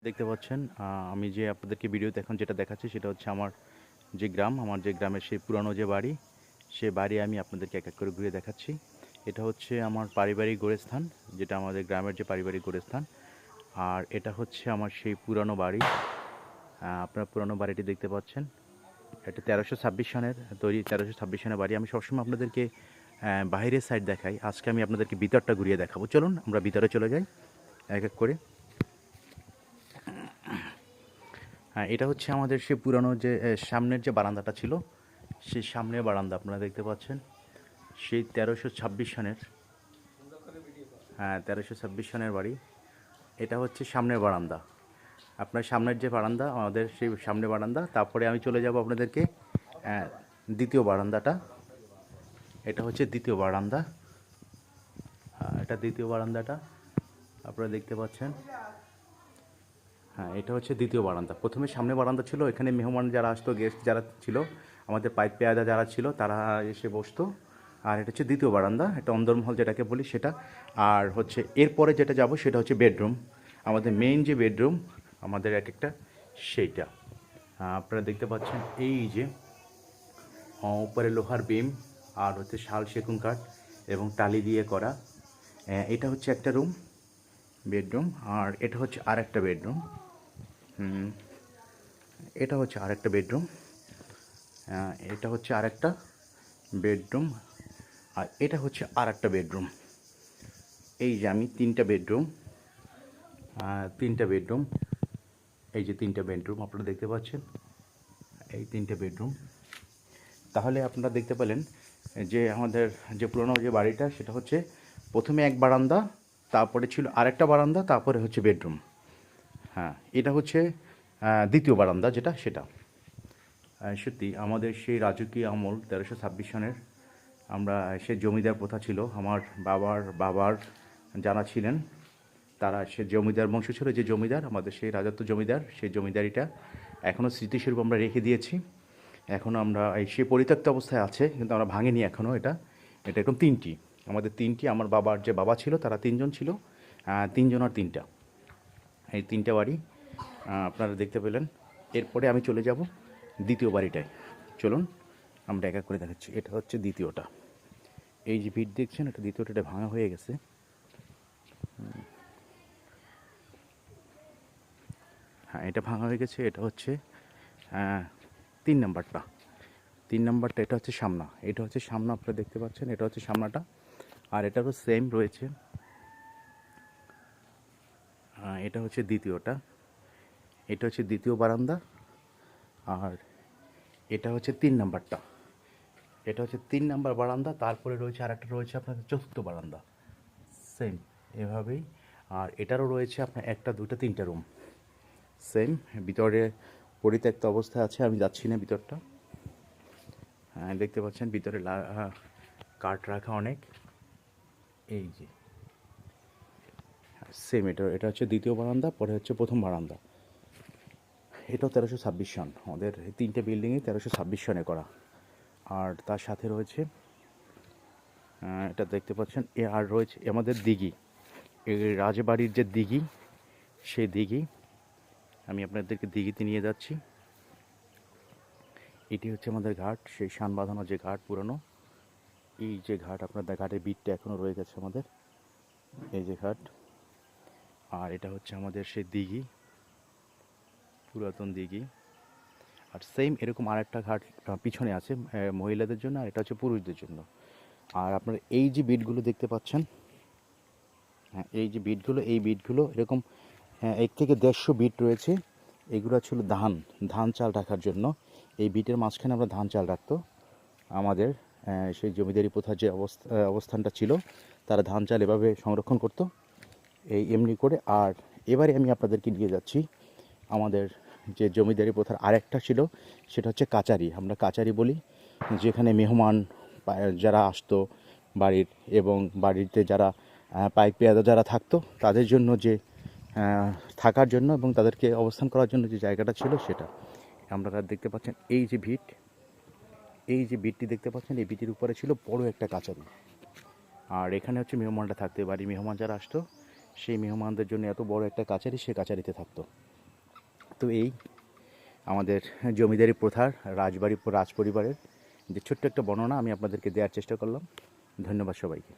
দেখতে পাচ্ছেন আমি যে আপনাদেরকে ভিডিওতে এখন যেটা দেখাচ্ছি সেটা হচ্ছে আমার যে গ্রামের সেই পুরানো যে বাড়ি, সে বাড়ি আমি আপনাদেরকে এক এক করে ঘুরে দেখাচ্ছি। এটা হচ্ছে আমার পারিবারিক গোরস্থান, যেটা আমাদের গ্রামের যে পারিবারিক গোরস্থান। আর এটা হচ্ছে আমার সেই পুরানো বাড়ি। আপনারা পুরানো বাড়িটি দেখতে পাচ্ছেন। এটা 1326 সনের তৈরি, 1326 সনের বাড়ি। আমি সবসময় আপনাদেরকে বাইরের সাইড দেখাই, আজকে আমি আপনাদেরকে ভিতরটা ঘুরিয়ে দেখাবো। চলুন আমরা ভিতরে চলে যাই এক এক করে। হ্যাঁ, এটা হচ্ছে আমাদের সেই পুরানো যে সামনের যে বারান্দাটা ছিল, সেই সামনের বারান্দা আপনারা দেখতে পাচ্ছেন। সেই 1326 সনের, হ্যাঁ 1326 সনের বাড়ি। এটা হচ্ছে সামনের বারান্দা। আপনার সামনের যে বারান্দা, আমাদের সেই সামনের বারান্দা। তারপরে আমি চলে যাব আপনাদেরকে দ্বিতীয় বারান্দাটা। এটা হচ্ছে দ্বিতীয় বারান্দা। এটা দ্বিতীয় বারান্দাটা আপনারা দেখতে পাচ্ছেন। হ্যাঁ, এটা হচ্ছে দ্বিতীয় বারান্দা। প্রথমে সামনে বারান্দা ছিল, এখানে মেহমান যারা আসতো, গেস্ট যারা ছিল, আমাদের পাইপ পেয়াদা যারা ছিল তারা এসে বসতো। আর এটা হচ্ছে দ্বিতীয় বারান্দা, এটা অন্দরমহল যেটাকে বলি সেটা। আর হচ্ছে এরপরে যেটা যাব সেটা হচ্ছে বেডরুম, আমাদের মেইন যে বেডরুম আমাদের এক একটা, সেইটা আপনারা দেখতে পাচ্ছেন। এই যে উপরে লোহার বিম, আর হচ্ছে শাল সেগুন কাঠ এবং টালি দিয়ে করা। এটা হচ্ছে একটা রুম, বেডরুম। আর এটা হচ্ছে আর একটা বেডরুম। এটা হচ্ছে আরেকটা বেডরুম। এটা হচ্ছে আরেকটা বেডরুম। আর এটা হচ্ছে আরেকটা বেডরুম। এই যে আমি তিনটা বেডরুম, এই যে তিনটা বেডরুম আপনারা দেখতে পাচ্ছেন, এই তিনটে বেডরুম। তাহলে আপনারা দেখতে পেলেন যে আমাদের যে পুরনো যে বাড়িটা, সেটা হচ্ছে প্রথমে এক বারান্দা, তারপরে ছিল আরেকটা বারান্দা, তারপরে হচ্ছে বেডরুম। হ্যাঁ, এটা হচ্ছে দ্বিতীয় বারান্দা যেটা, সেটা সত্যি আমাদের সেই রাজকীয় আমল 1326 সনের। আমরা সে জমিদার প্রথা ছিল, আমার বাবার যারা ছিলেন তারা সে জমিদার বংশ ছিল, যে জমিদার আমাদের সেই রাজত্ব জমিদার, সেই জমিদারিটা এখনও স্মৃতিস্বরূপ আমরা রেখে দিয়েছি। এখনও আমরা সে পরিত্যক্ত অবস্থায় আছে, কিন্তু আমরা ভাঙিনি এখনও। এটা এরকম তিনটি, আমাদের তিনটি, আমার বাবার যে বাবা ছিল তারা তিনজন ছিল, তিনজন আর তিনটা, এই তিনটা বাড়ি আপনারা দেখতে পেলেন। এরপরে আমি চলে যাব দ্বিতীয় বাড়িটায়। চলুন আমরা এক এক করে দেখাচ্ছি। এটা হচ্ছে দ্বিতীয়টা, এই যে ভিট দেখছেন, এটা দ্বিতীয়টা, এটা ভাঙা হয়ে গেছে। হ্যাঁ, এটা ভাঙা হয়ে গেছে। এটা হচ্ছে 3 নম্বরটা, 3 নম্বরটা। এটা হচ্ছে সামনা, এটা হচ্ছে সামনা আপনারা দেখতে পাচ্ছেন, এটা হচ্ছে সামনাটা। আর এটারও সেম রয়েছে। এটা হচ্ছে দ্বিতীয়টা, এটা হচ্ছে দ্বিতীয় বারান্দা। আর এটা হচ্ছে 3 নম্বরটা, এটা হচ্ছে 3 নম্বর বারান্দা। তারপরে রয়েছে আরেকটা, রয়েছে আপনার চতুর্থ বারান্দা, সেম এভাবেই। আর এটারও রয়েছে আপনার একটা, দুটো, তিনটা রুম, সেম। ভিতরে পরিত্যক্ত অবস্থায় আছে, আমি যাচ্ছি না ভিতরটা। হ্যাঁ, দেখতে পাচ্ছেন ভিতরে কাঠ রাখা অনেক। এই যে সেম, এটা হচ্ছে দ্বিতীয় বারান্দা, পরে হচ্ছে প্রথম বারান্দা। এটাও 1326 সন, আমাদের এই তিনটে বিল্ডিংই 1326 সনে করা। আর তার সাথে রয়েছে এটা দেখতে পাচ্ছেন, আর রয়েছে আমাদের দিঘি, এই রাজবাড়ির যে দিঘি, সেই দিঘি। আমি আপনাদেরকে দিঘিতে নিয়ে যাচ্ছি। এটি হচ্ছে আমাদের ঘাট, সেই শান বাঁধানো যে ঘাট পুরনো, এই যে ঘাট, আপনাদের ঘাটের বিটটা এখনও রয়ে গেছে আমাদের, এই যে ঘাট। আর এটা হচ্ছে আমাদের সেই দিঘি, পুরাতন দিঘি। আর সেম এরকম আরেকটা ঘাট পিছনে আছে মহিলাদের জন্য, আর এটা হচ্ছে পুরুষদের জন্য। আর আপনার এই যে বিটগুলো দেখতে পাচ্ছেন, হ্যাঁ এই যে বিটগুলো, এই বিটগুলো এরকম 1 থেকে 150 বিট রয়েছে। এগুলো ছিল ধান চাল রাখার জন্য। এই বিটের মাঝখানে আমরা ধান চাল রাখতো আমাদের সেই জমিদারি প্রথার যে অবস্থানটা ছিল, তারা ধান চাল এভাবে সংরক্ষণ করতো এমনি করে। আর এবারে আমি আপনাদেরকে নিয়ে যাচ্ছি আমাদের যে জমিদারি প্রথার আরেকটা ছিল, সেটা হচ্ছে কাচারি, আমরা কাচারি বলি, যেখানে মেহমান যারা আসতো বাড়ির, এবং বাড়িতে যারা পাইক পেয়াদা যারা থাকতো, তাদের জন্য যে থাকার জন্য এবং তাদেরকে অবস্থান করার জন্য যে জায়গাটা ছিল, সেটা আপনারা দেখতে পাচ্ছেন। এই যে ভিট, এই যে বিটটি দেখতে পাচ্ছেন, এই বিটির উপরে ছিল বড় একটা কাচারি। আর এখানে হচ্ছে মেহমানরা থাকতো, বাড়ি মেহমান যারা আসতো, সেই মেহমানদের জন্য এত বড় একটা কাচারি, সে কাচারিতে থাকতো। এই আমাদের জমিদারি প্রথার রাজ পরিবারের যে ছোট্ট একটা বর্ণনা আমি আপনাদেরকে দেওয়ার চেষ্টা করলাম। ধন্যবাদ সবাইকে।